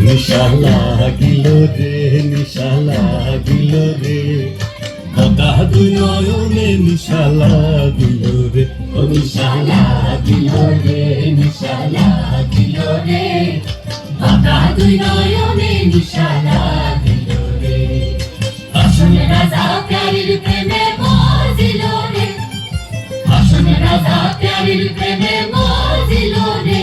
নিশা লাগিল রে, নিশা লাগিল রে, কথা দুই নয়নে নিশা লাগিল রে, ও নিশা লাগিল রে, নিশা লাগিল রে, কথা দুই নয়নে নিশা লাগিল রে। আসনে রাজা প্যারির প্রেমে মজিল রে, আসনে রাজা প্যারির প্রেমে মজিল রে।